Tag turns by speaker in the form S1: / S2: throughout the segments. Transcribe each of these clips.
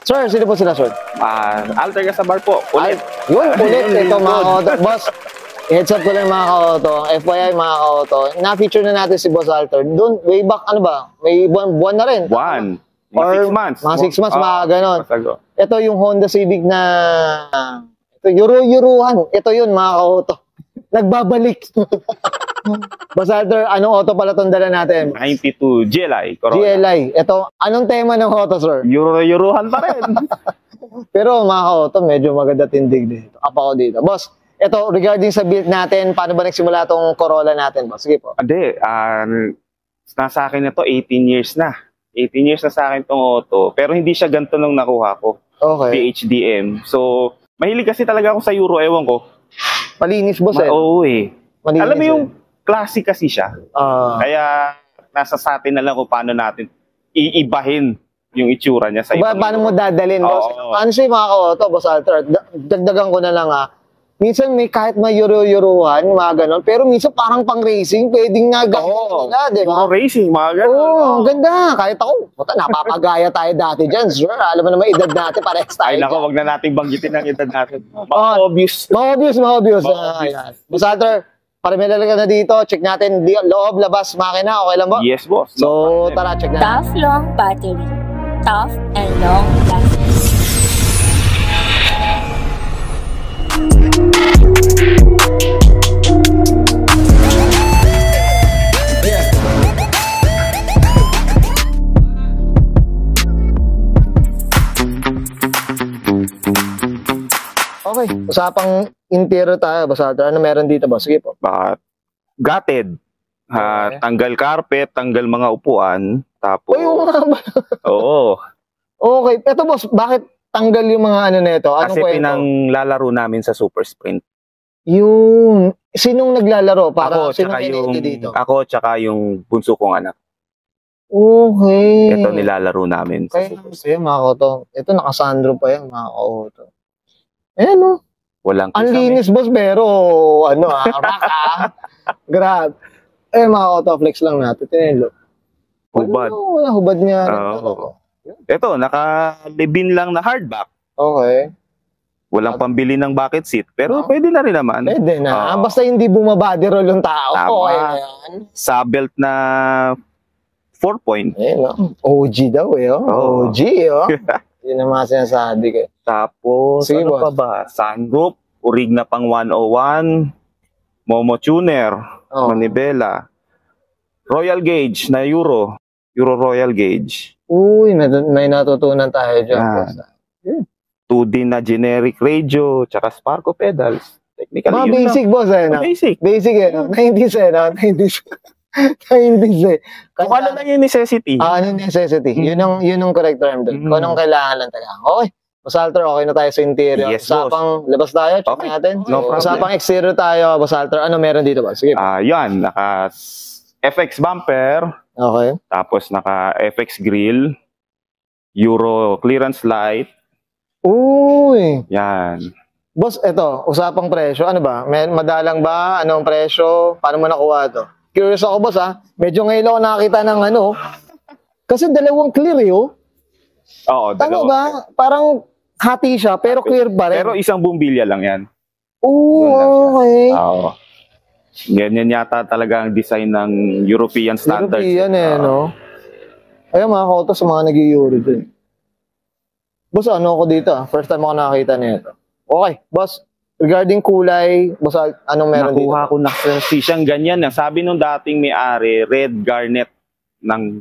S1: Sir, sino po sila, sir?
S2: Alter Gasabar po. Ulit.
S1: Yun, ulit. Ito, mga ka-auto. Boss, heads up ko lang mga ka-auto. FYI, mga ka-auto. Na-feature na natin si Boss Alter. Doon, way back, ano ba? May buwan na rin.
S2: Buwan.
S1: Or
S2: 6 months.
S1: Mga 6 months, mga ganon.
S2: Masago.
S1: Ito yung Honda Civic na... Ito, Euro-Eurohan. Ito yun, mga ka-auto. Nagbabalik. Boss Alter, anong auto pala itong dala natin?
S2: 92 GLI. Corona.
S1: GLI. Ito, anong tema ng auto, sir?
S2: Euro-Eurohan pa rin.
S1: Pero mga ka-auto, medyo maganda tindig dito. Apa ko dito. Boss, ito, regarding sa build natin, paano ba nagsimula itong Corolla natin, boss? Sige po.
S2: Hindi. Nasa akin na to 18 years na. 18 years na sa akin itong auto. Pero hindi siya ganito nung nakuha ko.
S1: Okay.
S2: PHDM. So, mahilig kasi talaga ako sa Euro. Ewan ko.
S1: Malinis, boss, eh.
S2: Oo eh.
S1: Malinis,
S2: Alam mo yung classic kasi siya.
S1: Kaya,
S2: nasa sa atin na lang kung paano natin iibahin yung itsura niya sa ibang
S1: paano mo dadalhin, boss? Ano siya mga ka-auto, Boss Alter? Dagdagan ko na lang, minsan may kahit may Euro-Eurohan, mga ganon, pero minsan parang pang-racing, pwedeng nga gano'n nila, di ba?
S2: Racing, mga ganon.
S1: Oo, ang ganda. Kahit ako, napapagaya tayo dati dyan, sir. Alam mo naman, edad natin, parehas tayo.
S2: Ay, nako, wag na nating banggitin ang edad natin. Obvious.
S1: Obvious. Boss Alter, para may lalagyan na dito, check natin loob, labas, makina, okay lang ba?
S2: Yes, boss.
S1: So, tara, check natin.
S3: Tough long battery. Tough and long lasting.
S1: Okay, usapang interior tayo, Boss Alter. Ano meron dito, boss? Sige po.
S2: Gutted.
S1: Okay.
S2: Tanggal carpet, tanggal mga upuan. Tapos,
S1: Oo. Okay. Ito, boss, bakit tanggal yung mga ano nito? Anong
S2: kasi
S1: kwento?
S2: pinanglalaro namin sa Super Sprint.
S1: Yung, sinong naglalaro?
S2: Ako,
S1: sinong
S2: tsaka
S1: dito?
S2: ako, tsaka yung bunso kong anak.
S1: Okay.
S2: Ito nilalaro namin sa
S1: Kaya
S2: Super Sprint.
S1: kasi mga koto. Ito, nakasandro pa yan, mga koto. Ayan, no?
S2: Walang
S1: Ang linis, boss, pero, rock, Grab. Mga koto, flex lang natin. Tinelo.
S2: Hubad.
S1: Wala, hubad niya.
S2: Ito, naka-libin lang na hardback.
S1: Okay.
S2: Walang pambili ng bucket seat. Pero pwede na rin naman.
S1: Pwede na. Basta hindi bumabody roll yung tao.
S2: Tama.
S1: Okay na yan.
S2: Sa belt na 4-point.
S1: Ayun, OG daw eh. OG, Yun naman sinasabi ko.
S2: Tapos,
S1: sige,
S2: ano
S1: boss.
S2: pa ba? Sunroof, urig na pang 101, Momo Tuner, manibela, Royal Gauge na Euro Royal Gauge.
S1: Uy, may natutunan tayo dyan.
S2: Yan. 2D na generic radio, tsaka Sparco pedals. Technically,
S1: Mga
S2: yun
S1: basic,
S2: lang.
S1: boss,
S2: Basic.
S1: Basic, 90s, 90s. 90s,
S2: Kung ano lang yung necessity.
S1: Ano necessity? Yun ang correct term doon. Kung anong kailangan lang talaga. Okay. Boss Alter, okay na tayo sa interior.
S2: Yes,
S1: Usapang labas tayo, check
S2: Okay.
S1: natin.
S2: No problem.
S1: Usapang exterior tayo, Boss Alter. Ano meron dito, boss? Sige.
S2: Yan, naka FX bumper,
S1: Okay.
S2: tapos naka FX grill, Euro clearance light.
S1: Uy.
S2: Yan.
S1: Boss, eto, usapang presyo. Ano ba? Madalang ba? Anong presyo? Paano mo nakuha to? Curious ako, boss, Medyo ngayon ako nakakita ng Kasi dalawang clear,
S2: Oo,
S1: Tama ba? Parang hati siya, pero clear pa rin.
S2: Pero isang bumbilya lang yan.
S1: Okay.
S2: Oo. Ganyan yata talaga ang design ng European standards.
S1: European no? Ayun, mga kauto sa mga nag-Euro dun. Boss, ano ako dito, First time ako nakakita nito. Okay, boss. Regarding kulay, boss, anong meron dito?
S2: Nakuha ko na kasi siyang ganyan. Sabi nung dating may-ari, red garnet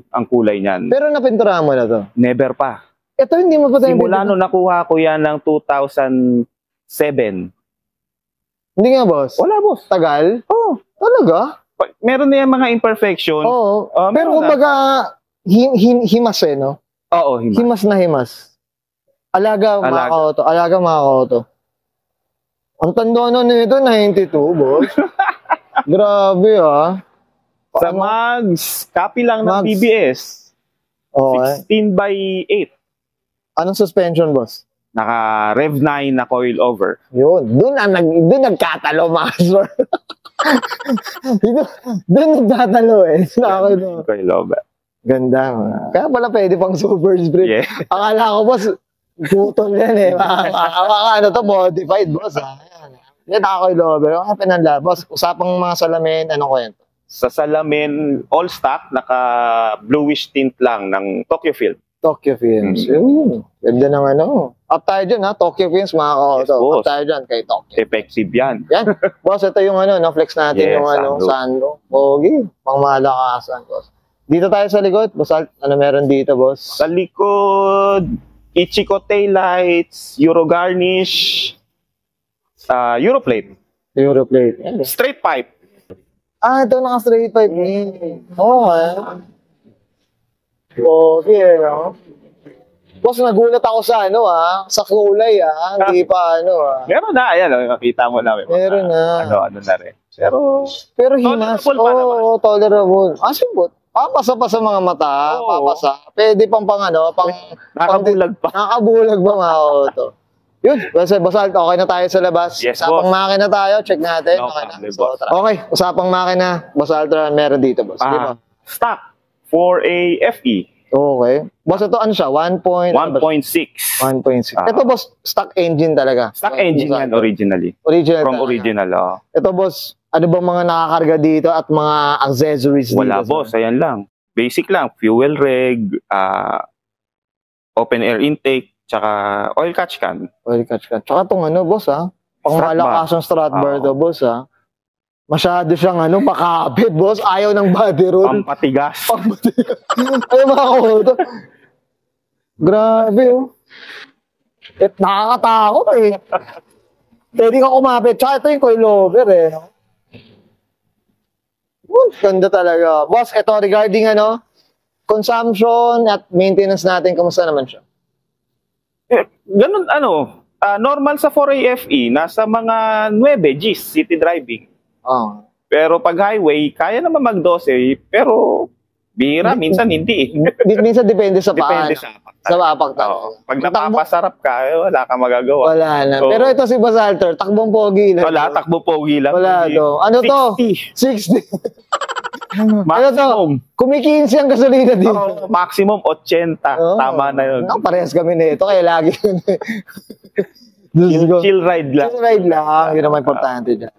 S2: ang kulay niyan.
S1: Pero napinturahan mo na to?
S2: Never pa.
S1: Ito hindi mo pa tayo
S2: Simula nung nakuha ko yan ng 2007.
S1: Hindi nga, boss.
S2: Wala, boss.
S1: Tagal?
S2: Oo.
S1: Talaga?
S2: Meron na yan mga imperfection.
S1: Oo. Pero
S2: meron na.
S1: kumbaga, himas no?
S2: Oo, himas.
S1: Himas na himas. Alaga, mga kauto. Alaga, mga kauto. Ang tanda na nito, 92, boss. Grabe,
S2: Sa mags, copy lang ng
S1: Mags.
S2: BBS.
S1: Okay.
S2: 16 by 8.
S1: Anong suspension, boss?
S2: Naka Rev 9 na coil over.
S1: Yun. Doon nagkatalo, mga sir. Doon nagkatalo,
S2: Coil over.
S1: Ganda. Kaya pala pwede pang super sprint.
S2: Yeah.
S1: Akala ko, boss, Putol yan eh. Ano to, modified, boss, ha? Yan, nakakoy-lover. Ang pinanla, boss, usapang mga salamin, anong kwento?
S2: Sa salamin, all stock, naka bluish tint lang ng Tokyo Field.
S1: Tokyo Films. Yun. Ganda ng ano. Up tayo dyan, ha? Tokyo Films, mga
S2: Yes,
S1: ka-auto.
S2: boss.
S1: Up tayo dyan kay Tokyo.
S2: Effective yan.
S1: Yan. Boss, ito yung ano, na-flex natin
S2: Yes,
S1: yung ano,
S2: sunroof.
S1: sunroof. Pogi. Pangmalakasan, boss. Dito tayo sa likod. Boss, ano meron dito, boss?
S2: Sa likod, Ichiko taillights, Euro garnish, Europlate,
S1: Europlate. Yan, eh.
S2: straight pipe.
S1: Ito naka-straight pipe. Oo, okay, no? Boss, nagulat ako sa ano, sa kulay, Hindi pa, ano,
S2: Meron na, ayan, nakita mo na.
S1: Meron na.
S2: Ano na rin. Pero
S1: Himas.
S2: tolerable pa naman.
S1: Oo, tolerable. Sibot. Papasa pa sa mga mata.
S2: Oo.
S1: Papasa. Pwede pang ano,
S2: Nakabulag pa.
S1: Nakabulag ba mga auto? Yun. Basal, okay na tayo sa labas.
S2: Yes,
S1: usapang
S2: boss.
S1: makina tayo. Check natin.
S2: No
S1: Okay na.
S2: problem,
S1: So,
S2: boss.
S1: okay. Usapang makina. Basal, meron dito, boss. Di ba?
S2: Stock for a FE,
S1: Okay. Boss, ito ano siya?
S2: 1.6.
S1: 1.6. Ito, boss, stock engine talaga.
S2: Stock engine yan originally.
S1: Original
S2: From
S1: talaga.
S2: original,
S1: Ito, boss, ano bang mga nakakarga dito at mga accessories
S2: Wala,
S1: dito?
S2: boss. Ayan lang. Basic lang. Fuel reg, open air intake, tsaka oil catch can.
S1: Oil catch ka. Tsaka itong ano, boss, pangmalakasang strut bar to, boss, Masyado siyang makapit, boss. Ayaw ng body roll.
S2: Pampatigas.
S1: Ay, mga kauto. Grabe, nakakatakot, Pwede ka kumapit. Tsaka ito yung coilover, no? Ganda talaga. Boss, ito regarding consumption at maintenance natin, kamusta naman siya?
S2: Ganun, normal sa 4AFE, nasa mga 9 Gs, city driving. Pero pag highway, kaya naman mag-12, pero bihira, minsan hindi.
S1: Minsan depende sa paano.
S2: Depende sa apak.
S1: Sa apak
S2: Pag napapasarap ka, wala kang magagawa.
S1: Wala na.
S2: So,
S1: Pero ito si Boss Alter, takbong pogi lang.
S2: wala, takbo pogi lang.
S1: Wala to. Ano to? 60. Ano to? Kumikinsi ang gasolina dito.
S2: Maximum 80. Tama na yun.
S1: Parehas kami nito, kaya lagi yun.
S2: Chill ride lang.
S1: Chill ride lang. Yun naman importante dyan.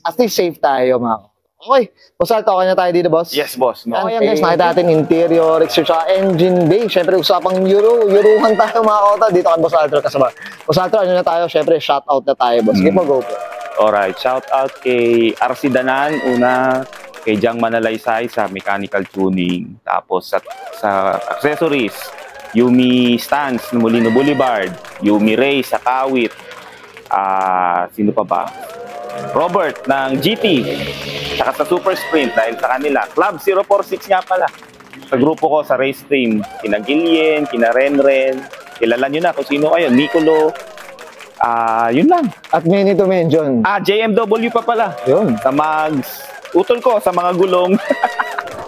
S1: At least safe tayo, mga. Okay. Boss Alter, okay na tayo dito, boss?
S2: Yes, boss. No.
S1: Okay, guys, nakita natin interior, exterior, engine bay. Siyempre, usapang Eurohan tayo, mga kota. Dito kay Boss Alter kasama. Boss Alter, ano na tayo? Siyempre, shout out na tayo, boss. Sige po, go po.
S2: Alright, shout out kay RC Danan, una, kay Jang Manalaysay sa mechanical tuning. Tapos sa accessories, Yumi Stance ng Molino Boulevard, Yumi Ray sa Kawit, sino pa ba? Robert ng GT, saka sa Super Sprint dahil sa kanila. Club 046 nga pala. Sa grupo ko sa race team, kina Gillian, kina Renren, kilala nyo na kung sino kayo, Nicolo, yun lang.
S1: At many to mention.
S2: JMW pa pala.
S1: Yun.
S2: Sa mags, utol ko sa mga gulong.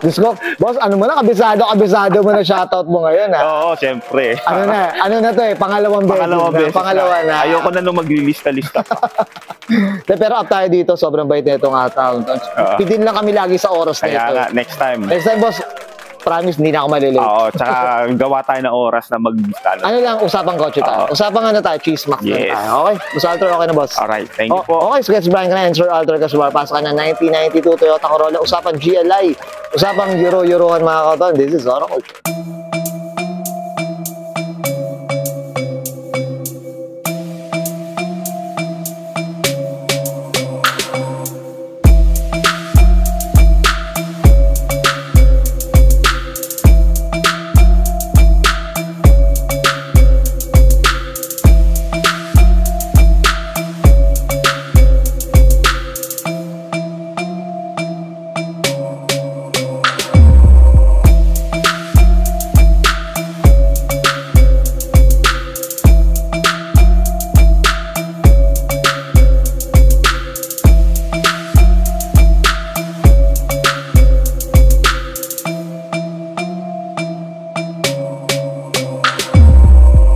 S1: Diyos ko, boss, ano mo na, kabisado mo na shoutout mo ngayon,
S2: Oo, syempre.
S1: Ano na to pangalawang beses. Pangalawa na.
S2: Ayoko na nung maglilista-lista pa.
S1: Pero up tayo dito, sobrang bait na itong taon. Pidin lang kami lagi sa oras na ito.
S2: Kaya nga, next time.
S1: Next time, boss, promise, hindi na ako malilate.
S2: Oo, tsaka gawa tayo ng oras na mag-install.
S1: Ano lang, usapang kotse tayo. Usapang tayo, cheese max
S2: Yes.
S1: tayo. Okay? Boss Alter, okay na, boss?
S2: Alright, thank you po.
S1: Okay, Sketch Brian ka na, and Sir Alter Casuar. Pasok ka na 1992 Toyota Corolla. Usapang GLI. Usapang Euro-Eurohan, mga katon. This is Auto Culture.